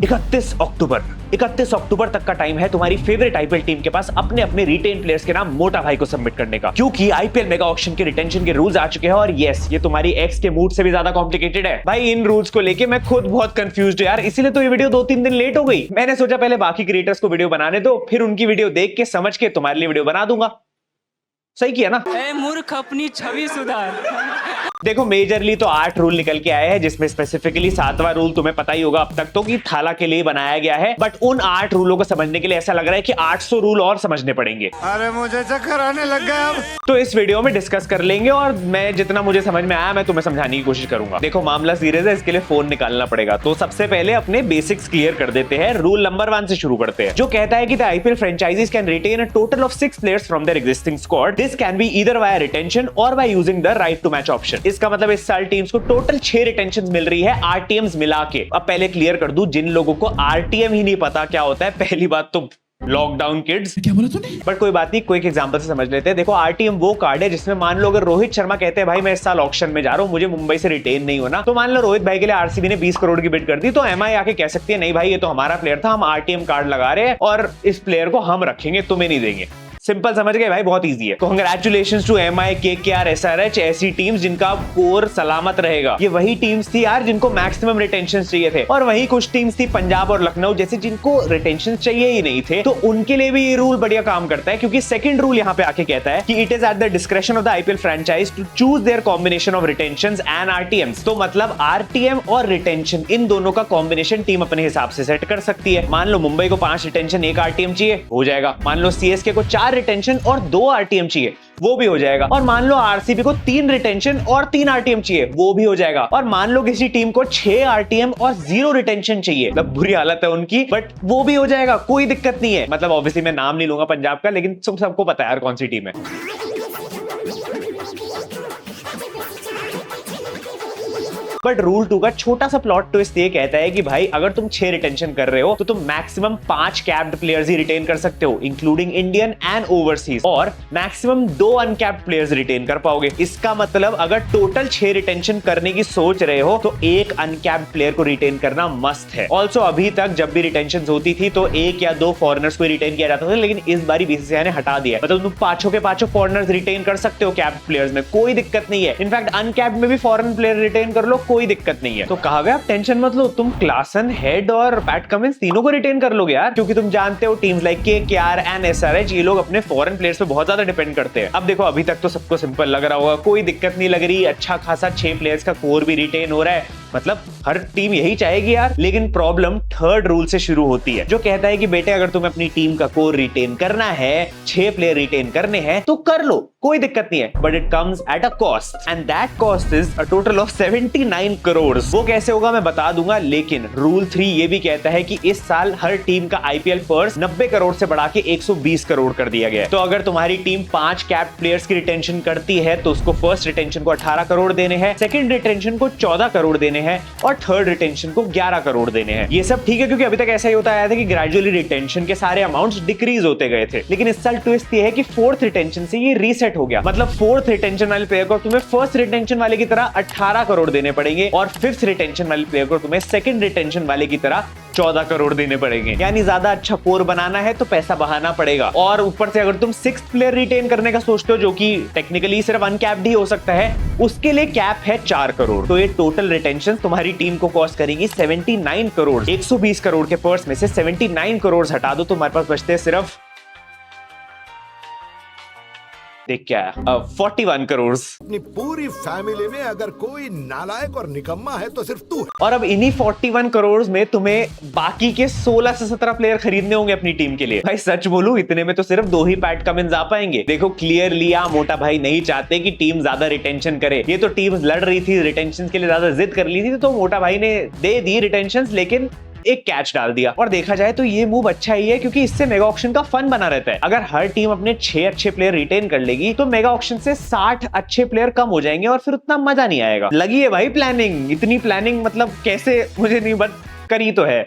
31 अक्टूबर तक का टाइम है तुम्हारी फेवरेट आईपीएल टीम के पास अपने अपने रिटेन प्लेयर्स के नाम मोटा भाई को सबमिट करने का, क्योंकि आईपीएल मेगा ऑक्शन के रिटेंशन के रूल्स आ चुके हैं। और यस, ये तुम्हारी एक्स के मूड से भी ज्यादा कॉम्प्लिकेटेड है भाई। इन रूल्स को लेके मैं खुद बहुत कंफ्यूज्ड यार, इसीलिए तो ये वीडियो 2-3 दिन लेट हो गई। मैंने सोचा पहले बाकी क्रिएटर्स को वीडियो बनाने दो, फिर उनकी वीडियो देख के समझ के तुम्हारे लिए वीडियो बना दूंगा। सही किया ना? मूर्ख अपनी छवि सुधार। देखो, मेजरली तो 8 रूल निकल के आए हैं, जिसमें स्पेसिफिकली 7वां रूल तुम्हें पता ही होगा अब तक तो, कि थाला के लिए बनाया गया है। बट उन 8 रूलों को समझने के लिए ऐसा लग रहा है कि 800 रूल और समझने पड़ेंगे। अरे मुझे चक्कर आने लग गया अब। तो इस वीडियो में डिस्कस कर लेंगे और मैं जितना मुझे समझ में आया मैं तुम्हें समझाने की कोशिश करूंगा। देखो, मामला सीरियस है, इसके लिए फोन निकालना पड़ेगा। तो सबसे पहले अपने बेसिक्स क्लियर कर देते हैं। रूल नंबर 1 से शुरू करते हैं, जो कहता है कि the IPL franchises can retain a total of 6 players from their existing squad. This can be either via retention और by using the right to match option. इसका मतलब इस साल टीम्स को टोटल 6 रिटेंशन मिल रही है आरटीएम्स मिला के। अब पहले क्लियर कर दूं, जिन लोगों को आरटीएम ही नहीं पता क्या होता है, पहली बात तो लॉकडाउन किड्स। क्या बोला तूने? बट कोई बात नहीं, क्विक एग्जांपल से समझ लेते हैं। देखो, आरटीएम वो कार्ड है जिसमें मान लो अगर रोहित शर्मा कहते हैं भाई मैं इस साल ऑक्शन में जा रहा हूं, मुझे मुंबई से रिटेन नहीं होना, तो मान लो रोहित भाई के लिए आरसीबी ने 20 करोड़ की बिड कर दी, तो एमआई आके कह सकती है नहीं भाई ये तो हमारा प्लेयर था, हम आरटीएम कार्ड लगा रहे हैं और इस प्लेयर को हम रखेंगे, तुम्हें नहीं देंगे। सिंपल समझ गए भाई, बहुत इजी है। Congratulations to MI, KKR, SRH, ऐसी टीम्स जिनका कोर सलामत रहेगा। ये वही टीम्स थी यार जिनको मैक्सिमम रिटेंशन चाहिए थे, और वही कुछ टीम्स थी पंजाब और लखनऊ जैसे जिनको रिटेंशन चाहिए ही नहीं थे। तो उनके लिए भी ये रूल बढ़िया काम करता है, क्योंकि सेकंड रूल यहाँ पे आके कहता है कि it is at the discretion of the IPL franchise to choose their combination of retentions and RTMs. तो मतलब आरटीएम और रिटेंशन इन दोनों का कॉम्बिनेशन टीम अपने हिसाब से सेट कर सकती है। मान लो मुंबई को 5 रिटेंशन 1 आरटीएम चाहिए, हो जाएगा। मान लो सीएसके को 4 रिटेंशन और 2 आरटीएम चाहिए, वो भी हो जाएगा। और मान लो आरसीबी को 3 रिटेंशन और 3 आरटीएम चाहिए, वो भी हो जाएगा। और मान लो किसी टीम को 6 आरटीएम और 0 रिटेंशन चाहिए, मतलब बुरी हालत है उनकी, बट वो भी हो जाएगा, कोई दिक्कत नहीं है। मतलब ऑब्वियसली मैं नाम नहीं लूंगा पंजाब का, लेकिन सबको पता है यार कौन सी टीम है। बट रूल 2 का छोटा सा प्लॉट ट्विस्ट ये कहता है कि भाई अगर तुम 6 रिटेंशन कर रहे हो तो तुम मैक्सिमम 5 कैप्ड प्लेयर्स ही रिटेन कर सकते हो, इंक्लूडिंग इंडियन एंड ओवरसीज, और मैक्सिमम 2 अनकैप्ड प्लेयर्स रिटेन कर पाओगे। इसका मतलब अगर टोटल 6 रिटेंशन करने की सोच रहे हो तो 1 अनकैप्ड प्लेयर को रिटेन करना मस्ट है। ऑल्सो अभी तक जब भी रिटेंशन होती थी तो 1 या 2 फॉरेनर्स को रिटेन किया जाता था, लेकिन इस बारी बीसीसीआई ने हटा दिया। मतलब तुम 5 के 5 फॉरेनर्स रिटेन कर सकते हो कैप्ड प्लेयर्स में, कोई दिक्कत नहीं है। इनफैक्ट अनकैप्ड में भी फॉरेन प्लेयर रिटेन कर लो, कोई दिक्कत नहीं है। तो कहा गया, टेंशन मत लो, तुम क्लासन, हेड और पैट कमिंस तीनों को रिटेन कर लोगे यार, क्योंकि तुम जानते हो teams like KKR and SRH ये लोग अपने फॉरेन प्लेयर्स पे बहुत ज्यादा डिपेंड करते हैं। अब देखो, अभी तक तो सबको सिंपल लग रहा होगा, कोई दिक्कत नहीं लग रही, अच्छा खासा 6 प्लेयर्स का कोर भी रिटेन हो रहा है, मतलब हर टीम यही चाहेगी यार। लेकिन प्रॉब्लम 3rd रूल से शुरू होती है, जो कहता है कि बेटे अगर तुम्हें अपनी टीम का कोर रिटेन करना है, 6 प्लेयर रिटेन करने हैं, तो कर लो, कोई दिक्कत नहीं है, but it comes at a cost, and that cost is a total of 79 crore. वो कैसे होगा मैं बता दूंगा, लेकिन रूल 3 ये भी कहता है कि इस साल हर टीम का आईपीएल पर्स 90 करोड़ से बढ़ा के 120 करोड़ कर दिया गया है। तो अगर तुम्हारी टीम 5 कैप्ड प्लेयर्स की रिटेंशन करती है तो उसको फर्स्ट रिटेंशन को 18 करोड़ देने हैं, सेकंड रिटेंशन को 14 करोड़ देने हैं, और 3rd रिटेंशन को 11 करोड़ देने हैं। ये सब ठीक है, क्योंकि अभी तक ऐसा ही होता आया था कि ग्रेजुअली रिटेंशन के सारे अमाउंट्स डिक्रीज होते गए थे। लेकिन इस साल ट्विस्ट ये है कि 4th रिटेंशन से ये रीसेट हो गया। मतलब 4th रिटेंशन वाले प्लेयर को तुम्हें फर्स्ट रिटेंशन वाले की तरह 18 करोड़ देने पड़ेंगे, और 5th रिटेंशन वाले प्लेयर को तुम्हें सेकंड रिटेंशन वाले की तरह 14 करोड़ देने पड़ेंगे। यानी ज्यादा अच्छा कोर बनाना है तो पैसा बहाना पड़ेगा। और ऊपर से अगर तुम 6th प्लेयर रिटेन करने का सोचते हो, जो कि टेक्निकली सिर्फ अनकैप्ड ही हो सकता है, उसके लिए कैप है 4 करोड़। तो ये टोटल रिटेंशन तुम्हारी टीम को कॉस्ट करेगी 79 करोड़। 120 करोड़ के पर्स में से 79 करोड़ हटा दो, तुम्हारे पास बचते हैं सिर्फ, देख क्या है, 41 करोड़। अपनी पूरी फैमिली में अगर कोई नालायक और निकम्मा है तो सिर्फ तू है। और अब इन्हीं 41 करोड़ में तुम्हें बाकी के 16 से 17 प्लेयर खरीदने होंगे अपनी टीम के लिए। भाई सच बोलूं, इतने में तो सिर्फ 2 ही पैट कमिंस आ पाएंगे। देखो, क्लियरली मोटा भाई नहीं चाहते कि टीम ज्यादा रिटेंशन करे। ये तो टीम लड़ रही थी रिटेंशन के लिए, ज्यादा जिद कर ली थी, तो मोटा भाई ने दे दी रिटेंशन, लेकिन एक कैच डाल दिया। और देखा जाए तो ये मूव अच्छा ही है, क्योंकि इससे मेगा ऑक्शन का फन बना रहता है। अगर हर टीम अपने 6 अच्छे प्लेयर रिटेन कर लेगी तो मेगा ऑक्शन से 60 अच्छे प्लेयर कम हो जाएंगे, और फिर उतना मजा नहीं आएगा। लगी है भाई प्लानिंग, इतनी प्लानिंग मतलब कैसे मुझे नहीं, बट करी तो है।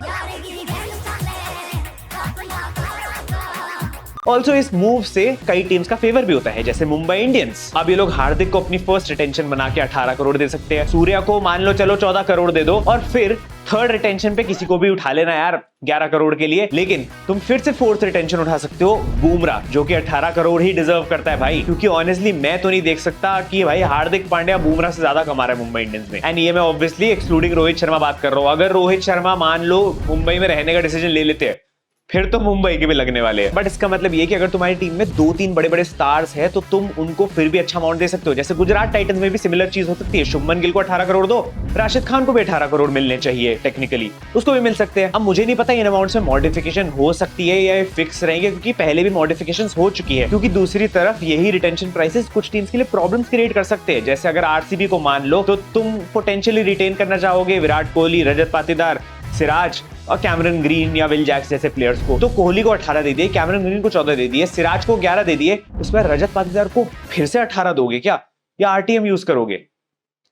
ऑल्सो इस मूव से कई टीम्स का फेवर भी होता है, जैसे मुंबई इंडियंस। अब ये लोग हार्दिक को अपनी फर्स्ट रिटेंशन बना के 18 करोड़ दे सकते हैं, सूर्या को मान लो चलो 14 करोड़ दे दो, और फिर थर्ड रिटेंशन पे किसी को भी उठा लेना यार 11 करोड़ के लिए, लेकिन तुम फिर से फोर्थ रिटेंशन उठा सकते हो बुमराह, जो कि 18 करोड़ ही डिजर्व करता है भाई। क्योंकि ऑनेस्टली मैं तो नहीं देख सकता कि भाई हार्दिक पांड्या बुमराह से ज्यादा कमा रहा है मुंबई इंडियंस में। एंड ये मैं ऑब्वियसली एक्सक्लूडिंग रोहित शर्मा बात कर रहा हूं। अगर रोहित शर्मा मान लो मुंबई में रहने का डिसीजन ले लेते हैं, फिर तो मुंबई के भी लगने वाले हैं। बट इसका मतलब ये कि अगर तुम्हारी टीम में 2-3 बड़े बड़े स्टार्स हैं तो तुम उनको फिर भी अच्छा अमाउंट दे सकते हो। जैसे गुजरात टाइटंस में भी सिमिलर चीज हो सकती है। शुभमन गिल को 18 करोड़ दो, राशिद खान को भी 18 करोड़ मिलने चाहिए, टेक्निकली उसको भी मिल सकते हैं। अब मुझे नहीं पता इन अमाउंट्स में मॉडिफिकेशन हो सकती है या फिक्स रहेंगे, क्योंकि पहले भी मॉडिफिकेशन हो चुकी है। क्योंकि दूसरी तरफ यही रिटेंशन प्राइसेस कुछ टीम्स के लिए प्रॉब्लम्स क्रिएट कर सकते हैं। जैसे अगर आरसीबी को मान लो तो तुम पोटेंशियली रिटेन करना चाहोगे विराट कोहली, रजत पाटीदार, सिराज और कैमरन ग्रीन या विल जैक्स जैसे प्लेयर्स को। तो कोहली को 18 दे दिए, कैमरन ग्रीन को 14 दे दिए, सिराज को 11 दे दिए, उसमें रजत पाटीदार को फिर से 18 दोगे क्या, या आरटीएम यूज करोगे?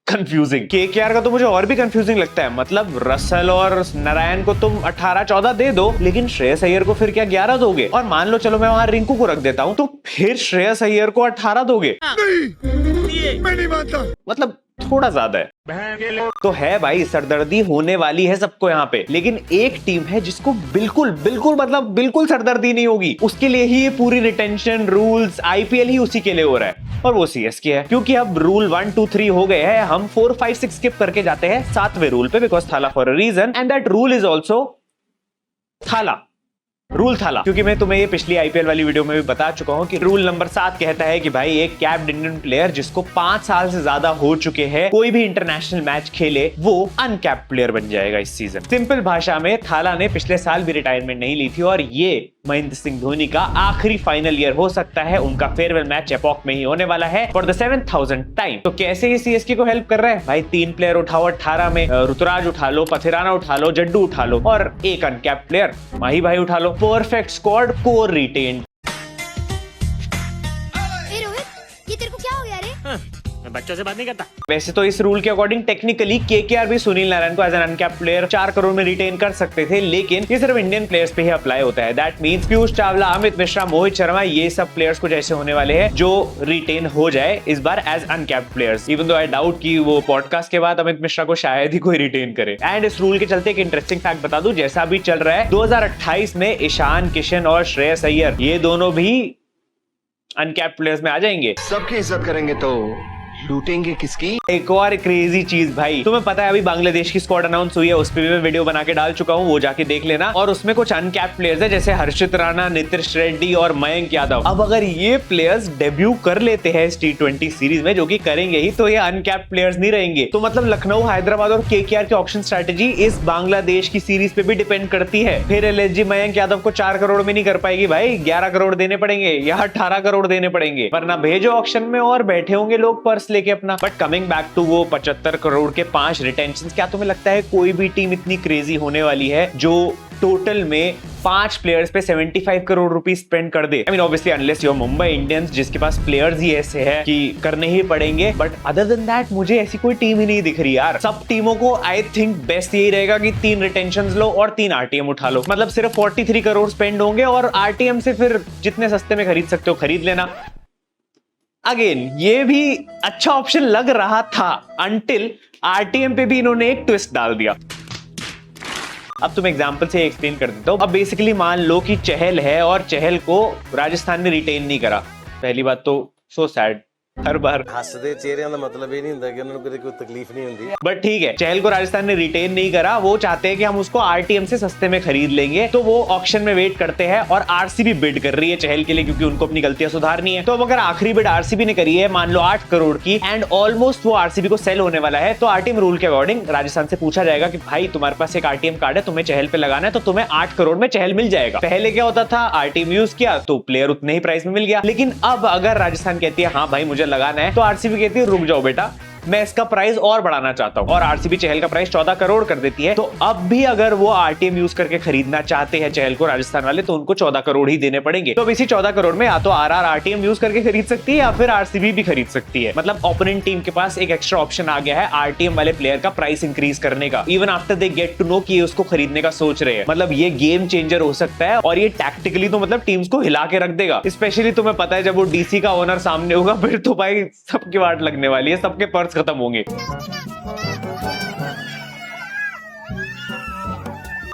कंफ्यूजिंग। केकेआर का तो मुझे और भी कंफ्यूजिंग लगता है। मतलब रसल और नारायण को तुम 18-14 दे दो, लेकिन श्रेयस अय्यर को फिर क्या 11 दोगे? और मान लो चलो मैं वहां रिंकू को रख देता हूं, तो फिर श्रेयस अय्यर को 18 दोगे? नहीं, मैं नहीं मानता। मतलब थोड़ा ज्यादा है। तो है भाई, सरदर्दी होने वाली है सबको यहाँ पे। लेकिन एक टीम है जिसको बिल्कुल मतलब बिल्कुल सरदर्दी नहीं होगी। उसके लिए ही ये पूरी रिटेंशन रूल्स, आईपीएल ही उसी के लिए हो रहा है, और वो सीएसके है। क्योंकि अब रूल 1, 2, 3 हो गए हैं, हम 4, 5, 6 स्किप करके जाते हैं 7वें रूल पे, because Thala for a reason, and that rule is also Thala rule Thala. क्योंकि मैं तुम्हें ये पिछली आईपीएल वाली वीडियो में भी बता चुका हूं कि रूल नंबर 7 कहता है कि भाई एक कैप्ड इंडियन प्लेयर जिसको 5 साल से ज्यादा हो चुके हैं, कोई भी इंटरनेशनल मैच खेले, वो अनकैप्ड प्लेयर बन जाएगा इस सीजन। सिंपल भाषा में थाला ने पिछले साल भी रिटायरमेंट नहीं ली थी, और ये महेंद्र सिंह धोनी का आखिरी फाइनल ईयर हो सकता है। उनका फेयरवेल मैच एपॉक में ही होने वाला है फॉर द 7,000th टाइम। तो कैसे ये सीएसके को हेल्प कर रहा है भाई? 3 प्लेयर उठाओ 18 में, ऋतुराज उठा लो, पथिराना उठा लो, जड्डू उठा लो, और एक अनकैप्ड प्लेयर माही भाई उठा लो। Perfect squad, core retain. Rohit, ये तेरे को क्या हो गया रे? मैं बच्चों से बात नहीं करता। वैसे तो इस रूल के अकॉर्डिंग टेक्निकली केकेआर भी सुनील नारायण को as an uncapped player 4 crore में रिटेन कर सकते थे, लेकिन ये सिर्फ इंडियन प्लेयर्स पे ही अप्लाई होता है। दैट मींस पीयूष चावला, अमित मिश्रा, मोहित शर्मा, ये सब प्लेयर्स कुछ ऐसे होने वाले हैं जो रिटेन हो जाए इस बार as uncapped players. Even though I doubt कि वो पॉडकास्ट के बाद अमित मिश्रा को शायद ही कोई रिटेन करे। एंड इस रूल के चलते एक इंटरेस्टिंग फैक्ट बता दूं, जैसा अभी चल रहा है 2028 में ईशान किशन और श्रेयस अय्यर, ये दोनों भी अनकैप्ड प्लेयर्स में आ जाएंगे। सबकी इज्जत करेंगे तो लूटेंगे किसकी? एक और क्रेजी चीज भाई, तुम्हें पता है अभी बांग्लादेश की स्क्वाड अनाउंस हुई है, उस पर भी मैं वीडियो बना के डाल चुका हूँ, वो जाके देख लेना। और उसमें कुछ अनकैप्ड प्लेयर्स है, जैसे हर्षित राणा, नितिश रेड्डी और मयंक यादव। अब अगर ये प्लेयर्स डेब्यू कर लेते हैं इस T20 सीरीज में, जो कि करेंगे ही, तो ये अनकैप्ड प्लेयर्स नहीं रहेंगे। तो मतलब लखनऊ, हैदराबाद और केकेआर की ऑक्शन स्ट्रेटेजी इस बांग्लादेश की सीरीज पे भी डिपेंड करती है। फिर एलएसजी मयंक यादव को 4 करोड़ में नहीं कर पाएगी भाई, 11 करोड़ देने पड़ेंगे या 18 करोड़ देने पड़ेंगे, वरना भेजो ऑक्शन में और बैठे होंगे लोग पर्स लेके अपना। बट कमिंग बैक टू वो 75 करोड़ के 5 रिटेंशन, क्या तुम्हें लगता है कोई भी टीम इतनी क्रेजी होने वाली है जो टोटल में 5 प्लेयर्स पे 75 करोड़ रुपीस स्पेंड कर दे? I mean obviously unless you are Mumbai Indians, जिसके पास प्लेयर्स ही ऐसे हैं कि करने ही पड़ेंगे। बट अदर देन दैट मुझे ऐसी कोई टीम ही नहीं दिख रही यार। सब टीमों को आई थिंक बेस्ट यही रहेगा कि 3 रिटेंशन लो और 3 आरटीएम उठा लो। मतलब सिर्फ 43 करोड़ स्पेंड होंगे, और आरटीएम से फिर जितने सस्ते में खरीद सकते हो खरीद लेना। अगेन ये भी अच्छा ऑप्शन लग रहा था, अनटिल आरटीएम पे भी इन्होंने एक ट्विस्ट डाल दिया। अब तुम एग्जांपल से एक्सप्लेन कर देता हूं। अब बेसिकली मान लो कि चहल है, और चहल को राजस्थान ने रिटेन नहीं करा। पहली बात तो सो सैड, हर बार हसदे चेहरिਆਂ ਦਾ मतलब ये नहीं ਹੁੰਦਾ कि ਉਹਨਾਂ ਨੂੰ कोई तकलीफ नहीं होती। बट ठीक है, चहल को राजस्थान ने रिटेन नहीं करा, वो चाहते हैं कि हम उसको आरटीएम से सस्ते में खरीद लेंगे। तो वो ऑक्शन में वेट करते हैं, और आरसीबी बिड कर रही है चहल के लिए, क्योंकि उनको अपनी गलतियां सुधारनी है। तो अब अगर आखिरी बिड आरसीबी ने करी है, मान लो 8 करोड़ की, एंड ऑलमोस्ट वो आरसीबी को सेल होने वाला है, तो आरटीएम रूल के अकॉर्डिंग राजस्थान से पूछा जाएगा कि भाई तुम्हारे पास एक आरटीएम कार्ड है, तुम्हें चहल पे लगाना है, तो तुम्हें 8 करोड़ में चहल मिल जाएगा। पहले क्या होता था, आरटीएम यूज किया तो प्लेयर उतने ही प्राइस में मिल गया। लेकिन अब अगर राजस्थान कहती है हाँ भाई मुझे लगाना है, तो आरसीबी कहती है रुक जाओ बेटा, मैं इसका प्राइस और बढ़ाना चाहता हूं, और आरसीबी चहल का प्राइस 14 करोड़ कर देती है। तो अब भी अगर वो आरटीएम यूज करके खरीदना चाहते हैं चहल को राजस्थान वाले, तो उनको 14 करोड़ ही देने पड़ेंगे। तो अब इसी 14 करोड़ में या तो आरआर आरटीएम यूज करके खरीद सकती है, या फिर आरसीबी भी खरीद सकती है। मतलब ओपोनेंट टीम के पास एक एक्स्ट्रा ऑप्शन आ गया है आरटीएम वाले प्लेयर का प्राइस इंक्रीज करने का, even after they get to know कि ये उसको खरीदने का सोच रहे हैं। मतलब ये गेम चेंजर हो सकता है, और ये टैक्टिकली तो मतलब टीम्स को हिला के रख देगा। स्पेशली तुम्हें पता है जब वो डीसी का ओनर सामने होगा, फिर तो भाई सबकी वाट लगने वाली है, सबके पर्स खत्म होंगे।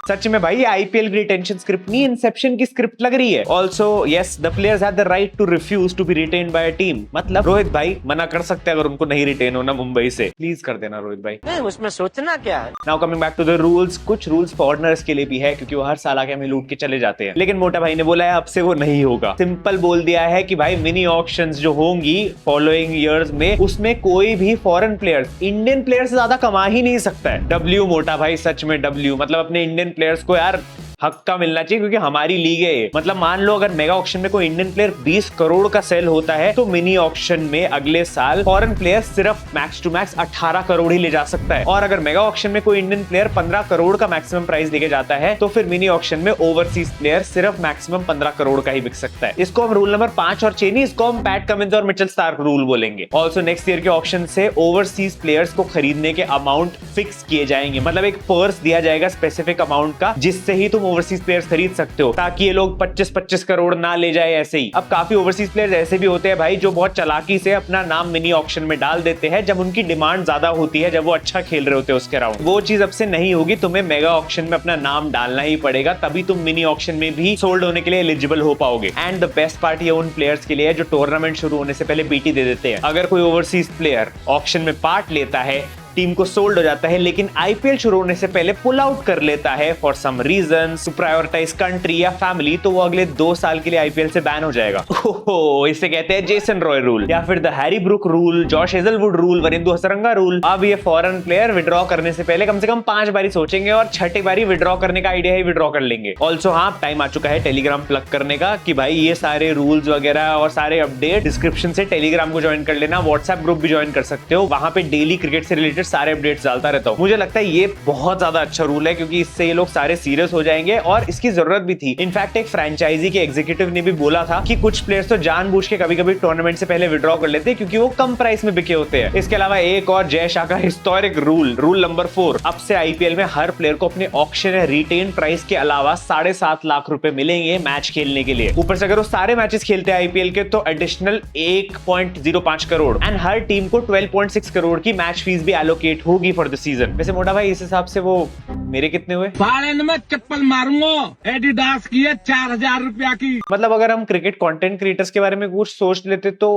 सच में भाई आईपीएल की रिटेंशन स्क्रिप्ट नहीं, इंसेप्शन की स्क्रिप्ट लग रही है। Also yes, the players have the right to refuse to be retained by a team. मतलब रोहित भाई मना कर सकते हैं अगर उनको नहीं रिटेन होना मुंबई से। प्लीज कर देना रोहित भाई। नहीं, उसमें सोचना क्या है। Now coming back to the rules, कुछ रूल्स फॉरनर्स के लिए भी है क्योंकि वो हर साल आके हमें लूट के चले जाते हैं, लेकिन मोटा भाई ने बोला है अब से वो नहीं होगा। सिंपल बोल दिया है कि भाई मिनी ऑक्शंस जो होंगी फॉलोइंग ईयर्स में, उसमें कोई भी फॉरेन प्लेयर्स इंडियन प्लेयर से ज्यादा कमा ही नहीं सकता है। डब्ल्यू मोटा भाई, सच में डब्ल्यू, मतलब अपने इंडियन प्लेयर्स को यार हक का मिलना चाहिए क्योंकि हमारी लीग है ये। मतलब मान लो अगर मेगा ऑक्शन में कोई इंडियन प्लेयर 20 करोड़ का सेल होता है तो मिनी ऑक्शन में अगले साल फॉरेन प्लेयर सिर्फ मैक्स टू मैक्स 18 करोड़ ही ले जा सकता है। और अगर मेगा ऑक्शन में कोई इंडियन प्लेयर 15 करोड़ का मैक्सिमम प्राइस लेके जाता है तो फिर मिनी ऑक्शन में ओवरसीज प्लेयर सिर्फ मैक्सिमम 15 करोड़ का ही बिक सकता है। इसको हम रूल नंबर 5 और 6 नहीं, इसको हम पैट कमिंस और मिचेल स्टार्क रूल बोलेंगे। ऑल्सो नेक्स्ट ईयर के ऑक्शन से ओवरसीज प्लेयर्स को खरीदने के अमाउंट फिक्स किए जाएंगे। मतलब एक पर्स दिया जाएगा स्पेसिफिक अमाउंट का जिससे ही तुम ओवरसीज प्लेयर्स खरीद सकते हो, ताकि ये लोग 25-25 करोड़ ना ले जाए ऐसे ही। अब काफी ओवरसीज प्लेयर्स ऐसे भी होते हैं भाई जो बहुत चालाकी से अपना नाम मिनी ऑक्शन में डाल देते हैं जब उनकी डिमांड ज्यादा होती है, जब वो अच्छा खेल रहे होते हैं उसके राउंड। वो चीज अब से नहीं होगी, तुम्हें मेगा ऑक्शन में अपना नाम डालना ही पड़ेगा, तभी तुम मिनी ऑक्शन में भी सोल्ड होने के लिए एलिजिबल हो पाओगे। एंड द बेस्ट पार्ट ये उन प्लेयर्स के लिए है जो टूर्नामेंट शुरू होने से पहले पीटी दे देते हैं। अगर कोई ओवरसीज प्लेयर ऑक्शन में पार्ट लेता है, टीम को सोल्ड हो जाता है, लेकिन आईपीएल शुरू होने से पहले पुल आउट कर लेता है for some reason, to prioritize country या फैमिली, तो वो अगले 2 साल के लिए आईपीएल से बैन हो जाएगा। ओहो, इसे कहते हैं जेसन रॉय रूल या फिर the Harry Brook rule, Josh Hazlewood rule, Wanindu Hasaranga rule. अब ये फॉरेन प्लेयर विड्रॉ करने से पहले कम से कम 5 बारी सोचेंगे और 6ठी बारी विड्रॉ करने का आइडिया ही विड्रॉ कर लेंगे। ऑल्सो हाँ, टाइम आ चुका है टेलीग्राम प्लग करने का कि भाई ये सारे रूल्स वगैरह और सारे अपडेट डिस्क्रिप्शन से टेलीग्राम को ज्वाइन कर लेना। व्हाट्सएप ग्रुप भी ज्वाइन कर सकते हो, वहां पे डेली क्रिकेट से रिलेटेड सारे अपडेट्स डालता रहता हूं। मुझे लगता है ये बहुत ज्यादा अच्छा रूल है क्योंकि इससे ये लोग सारे सीरियस हो जाएंगे और इसकी जरूरत भी थी। इनफैक्ट एक फ्रेंचाइजी के एग्जीक्यूटिव ने भी बोला था कि कुछ प्लेयर्स तो जानबूझ के कभी-कभी टूर्नामेंट से पहले विड्रॉ कर लेते हैं क्योंकि वो कम प्राइस में बिके होते हैं। इसके अलावा एक और जय शाह का हिस्टोरिक रूल नंबर 4, अब से आईपीएल में हर प्लेयर को अपने ऑक्शन या रिटेन प्राइस के अलावा 7.5 लाख रुपए मिलेंगे मैच खेलने के लिए। ऊपर से अगर वो सारे मैचेस खेलते हैं आईपीएल के तो additional 1.05 crore and her team को 12.6 करोड़ की मैच फीस भी एलोकेट होगी फॉर द सीजन। वैसे मोटा भाई इस हिसाब से वो मेरे कितने हुए? में चप्पल मारूंगा, एडिडास की है 4,000 रुपया की। मतलब अगर हम क्रिकेट कंटेंट क्रिएटर्स के बारे में कुछ सोच लेते तो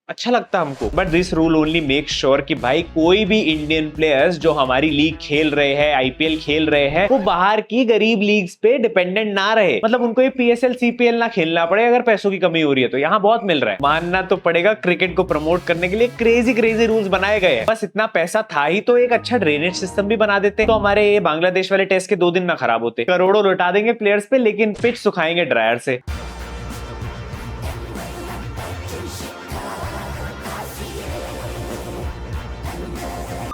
अच्छा लगता हमको। But this rule only make sure कि भाई कोई भी इंडियन प्लेयर्स जो हमारी लीग खेल रहे हैं, आईपीएल खेल रहे हैं, वो बाहर की गरीब लीग्स पे डिपेंडेंट ना रहे। मतलब उनको ये पीएसएल सीपीएल ना खेलना पड़े अगर पैसों की कमी हो रही है तो यहाँ बहुत मिल रहा है। मानना तो पड़ेगा क्रिकेट को प्रमोट करने के लिए क्रेजी रूल्स बनाए गए हैं। बस इतना पैसा था ही तो एक अच्छा ड्रेनेज सिस्टम भी बना देते तो हमारे ये बांग्लादेश वाले टेस्ट के 2 दिन ना खराब होते। करोड़ों लौटा देंगे प्लेयर्स पे लेकिन पिच सुखाएंगे ड्रायर से।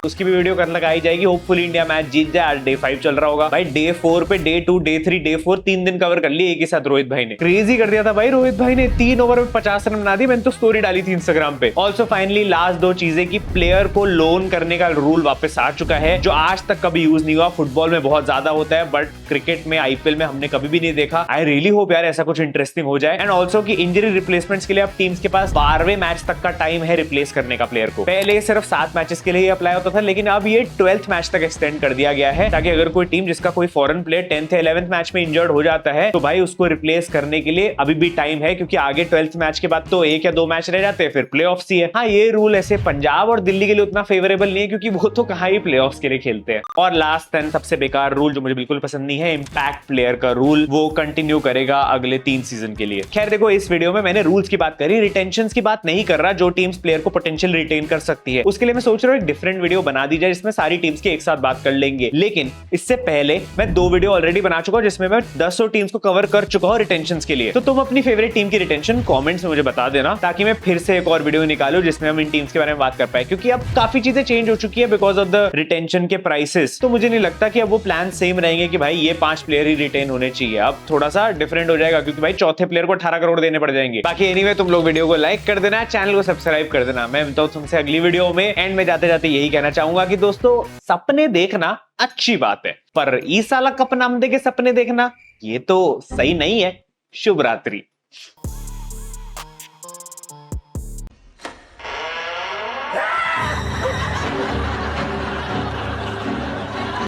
उसकी भी वीडियो करने लगाई जाएगी। होपफुली इंडिया मैच जीत जाए। आज डे 5 चल रहा होगा भाई। डे 4 पे डे 2 डे 3 डे 4 3 दिन कवर कर लिए एक ही साथ रोहित भाई ने। क्रेजी कर दिया था भाई रोहित भाई ने। 3 ओवर में 50 रन बना दी। मैंने तो स्टोरी डाली थी इंस्टाग्राम पे। ऑल्सो फाइनली लास्ट 2 चीजें कि प्लेयर को लोन करने का रूल वापस आ चुका है जो आज तक कभी यूज नहीं हुआ। फुटबॉल में बहुत ज्यादा होता है बट क्रिकेट में आईपीएल में हमने कभी भी नहीं देखा। आई रियली होप यार ऐसा कुछ इंटरेस्टिंग हो जाए। एंड ऑल्सो की इंजरी रिप्लेसमेंट्स के लिए अब टीम्स के पास 12वें मैच तक का टाइम है रिप्लेस करने का प्लेयर को। पहले सिर्फ 7 मैचेस के लिए अप्लाई होता था लेकिन अब ये 12th मैच तक एक्सटेंड कर दिया गया है ताकि अगर कोई टीम जिसका कोई फॉरेन प्लेयर 10th या 11th मैच में इंजर्ड हो जाता है तो भाई उसको रिप्लेस करने के लिए अभी भी टाइम है क्योंकि आगे 12th मैच के बाद तो 1 या 2 मैच रह जाते हैं फिर प्लेऑफ्स ही है। हाँ, ये रूल ऐसे पंजाब और दिल्ली के लिए उतना फेवरेबल नहीं है क्योंकि वो तो कहाँ ही प्लेऑफ्स के लिए खेलते हैं। और लास्ट एंड सबसे बेकार रूल जो मुझे बिल्कुल पसंद नहीं है, इंपैक्ट प्लेयर का रूल, वो कंटिन्यू करेगा अगले 3 सीजन के लिए। खैर देखो, इस वीडियो में मैंने रूल्स की बात करी, रिटेंशन की बात नहीं कर रहा। जो टीम्स प्लेयर को पोटेंशियल रिटेन कर सकती है उसके लिए मैं सोच रहा हूँ एक डिफरेंट वीडियो बना दी जाए जिसमें सारी टीम्स की एक साथ बात कर लेंगे। लेकिन इससे पहले मैं 2 वीडियो ऑलरेडी बना चुका हूं जिसमें मैं 10 टीम्स को कवर कर चुका हूं रिटेंशंस के लिए। तो तुम अपनी फेवरेट टीम की रिटेंशन कमेंट्स में मुझे बता देना ताकि मैं फिर से एक और वीडियो निकालूं जिसमें हम इन टीम्स के बारे में बात कर पाए क्योंकि अब काफी चीजें चेंज हो चुकी है बिकॉज ऑफ द रिटेंशन के प्राइसेस। तो मुझे नहीं लगता कि अब वो प्लान सेम रहेंगे कि भाई ये 5 प्लेयर ही रिटेन होने चाहिए। अब थोड़ा सा डिफरेंट हो जाएगा क्योंकि भाई चौथे प्लेयर को 18 करोड़ देने पड़ जाएंगे। बाकी एनीवे तुम लोग वीडियो को लाइक कर देना, चैनल को सब्सक्राइब कर देना। मैं मिलता हूं तुमसे अगली वीडियो में। एंड में जाते जाते यही कहना चाहूंगा कि दोस्तों, सपने देखना अच्छी बात है पर ई साला कप नाम दे के सपने देखना ये तो सही नहीं है। शुभ रात्रि।